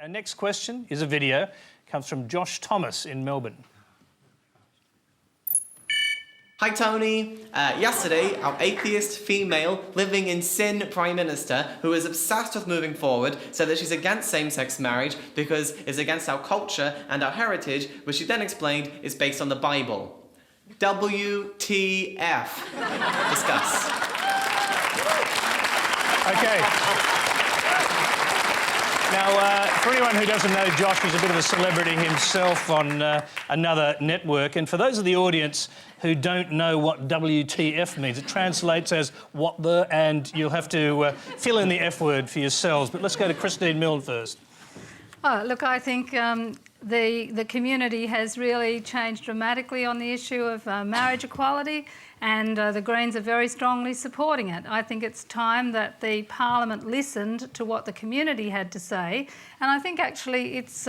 Our next question is a video. It comes from Josh Thomas in Melbourne. Hi Tony. Yesterday, our atheist female living in Sin Prime Minister, who is obsessed with moving forward, said that she's against same-sex marriage because it's against our culture and our heritage, which she then explained is based on the Bible. WTF. Discuss. Okay. Now, for anyone who doesn't know Josh, he's a bit of a celebrity himself on another network. And for those of the audience who don't know what WTF means, it translates as what the, and you'll have to fill in the F word for yourselves. But let's go to Christine Milne first. Oh, look, I think the community has really changed dramatically on the issue of marriage equality, and the Greens are very strongly supporting it. I think it's time that the Parliament listened to what the community had to say, and I think actually it's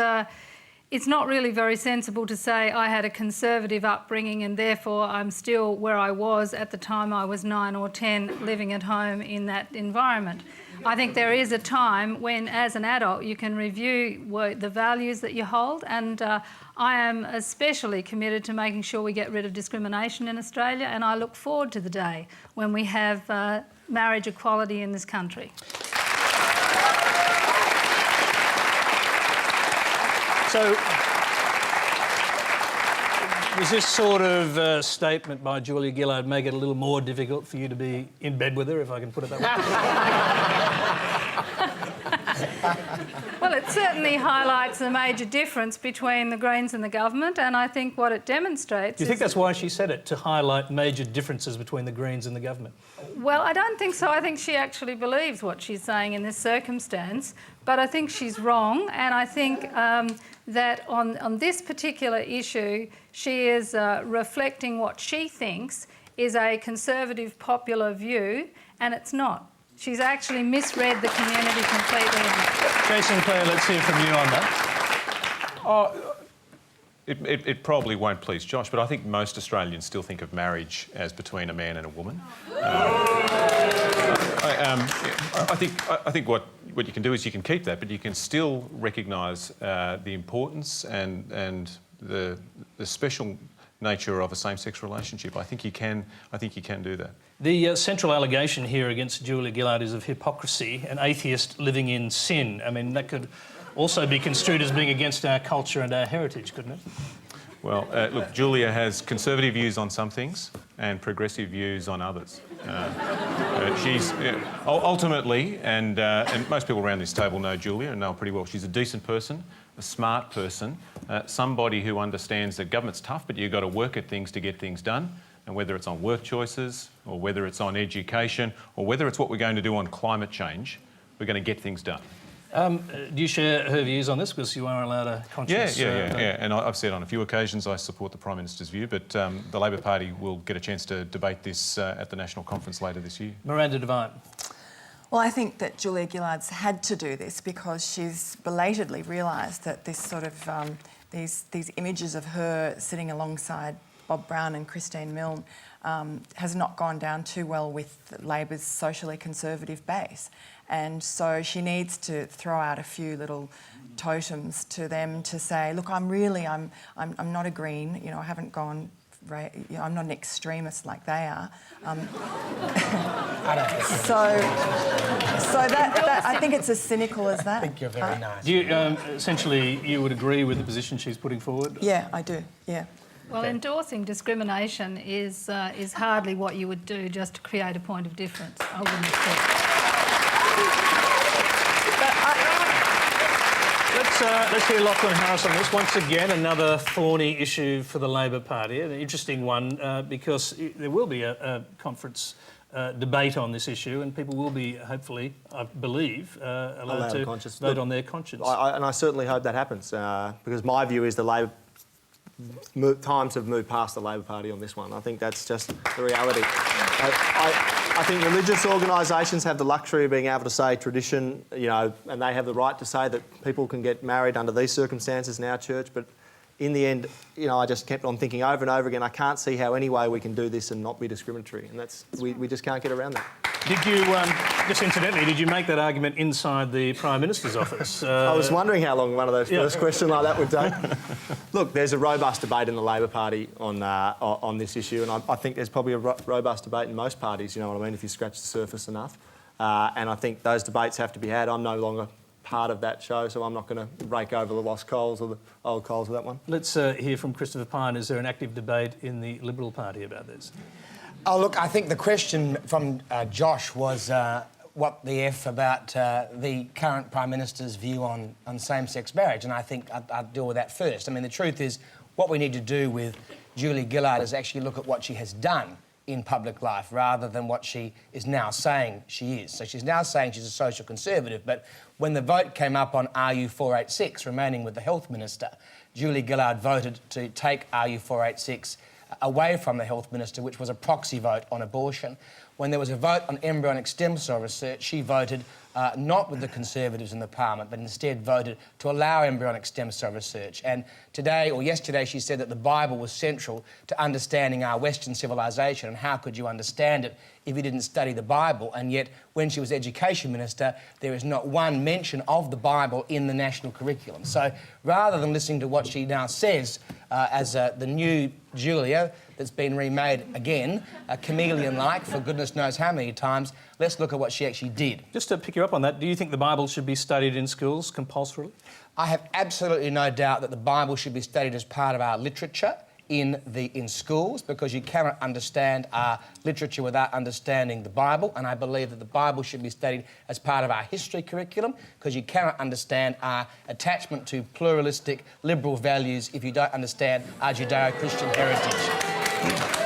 not really very sensible to say I had a conservative upbringing and therefore I'm still where I was at the time I was 9 or 10 living at home in that environment. I think there is a time when, as an adult, you can review the values that you hold, and I am especially committed to making sure we get rid of discrimination in Australia, and I look forward to the day when we have marriage equality in this country. So, does this sort of statement by Julia Gillard make it a little more difficult for you to be in bed with her, if I can put it that way? Well, it certainly highlights the major difference between the Greens and the government, and I think what it demonstrates Do you think that's why she said it, to highlight major differences between the Greens and the government? Well, I don't think so. I think she actually believes what she's saying in this circumstance, but I think she's wrong, and I think that on this particular issue, she is reflecting what she thinks is a conservative popular view, and it's not. She's actually misread the community completely. Jason Clare, let's hear from you on that. It probably won't please Josh, but I think most Australians still think of marriage as between a man and a woman. I think what you can do is you can keep that, but you can still recognise the importance and the special nature of a same-sex relationship. I think you can do that. The central allegation here against Julia Gillard is of hypocrisy, an atheist living in sin. I mean, that could also be construed as being against our culture and our heritage, couldn't it? Well, look, Julia has conservative views on some things and progressive views on others. She's ultimately, and most people around this table know Julia and know her pretty well, she's a decent person, a smart person, somebody who understands that government's tough, but you've got to work at things to get things done. And whether it's on work choices, or whether it's on education, or whether it's what we're going to do on climate change, we're going to get things done. Do you share her views on this? Because you are allowed a conscience... Yeah. And I've said on a few occasions I support the Prime Minister's view, but the Labor Party will get a chance to debate this at the National Conference later this year. Miranda Devine. Well, I think that Julia Gillard's had to do this because she's belatedly realised that this sort of these images of her sitting alongside Bob Brown and Christine Milne has not gone down too well with Labor's socially conservative base. And so she needs to throw out a few little totems to them to say, look, I'm not a Green, you know, I haven't gone, you know, I'm not an extremist like they are. So that I think it's as cynical as that. I think you're very nice. Do you, essentially, you would agree with the position she's putting forward? Yeah, I do, yeah. Well, endorsing discrimination is hardly what you would do just to create a point of difference, I wouldn't expect. Let's hear Lachlan Harris on this. Once again, another thorny issue for the Labor Party, an interesting one because there will be a conference debate on this issue and people will be, hopefully, I believe, allowed to vote on their conscience. And I certainly hope that happens because my view is the Labor times have moved past the Labor Party on this one. I think that's just the reality. I think religious organisations have the luxury of being able to say tradition, you know, and they have the right to say that people can get married under these circumstances in our church, but in the end, you know, I just kept on thinking over and over again, I can't see how any way we can do this and not be discriminatory, and that's we just can't get around that. Did you, just incidentally, did you make that argument inside the Prime Minister's office? I was wondering how long one of those first questions like that would take. Look, there's a robust debate in the Labor Party on this issue, and I think there's probably a robust debate in most parties, you know what I mean, if you scratch the surface enough. And I think those debates have to be had. I'm no longer part of that show, so I'm not going to rake over the lost coals or the old coals of that one. Let's hear from Christopher Pyne. Is there an active debate in the Liberal Party about this? Oh, look, I think the question from Josh was what the F about the current Prime Minister's view on same-sex marriage, and I think I'd deal with that first. I mean, the truth is, what we need to do with Julia Gillard is actually look at what she has done in public life rather than what she is now saying she is. So she's now saying she's a social conservative, but when the vote came up on RU486, remaining with the Health Minister, Julia Gillard voted to take RU486 away from the Health Minister, which was a proxy vote on abortion. When there was a vote on embryonic stem cell research, she voted not with the Conservatives in the Parliament, but instead voted to allow embryonic stem cell research. And today, or yesterday, she said that the Bible was central to understanding our Western civilisation, and how could you understand it if you didn't study the Bible? And yet, when she was Education Minister, there is not one mention of the Bible in the national curriculum. So rather than listening to what she now says as the new Julia that's been remade again, chameleon-like for goodness knows how many times, let's look at what she actually did. Just to pick you up on that, do you think the Bible should be studied in schools compulsorily? I have absolutely no doubt that the Bible should be studied as part of our literature in schools, because you cannot understand our literature without understanding the Bible, and I believe that the Bible should be studied as part of our history curriculum, because you cannot understand our attachment to pluralistic liberal values if you don't understand our Judeo-Christian heritage.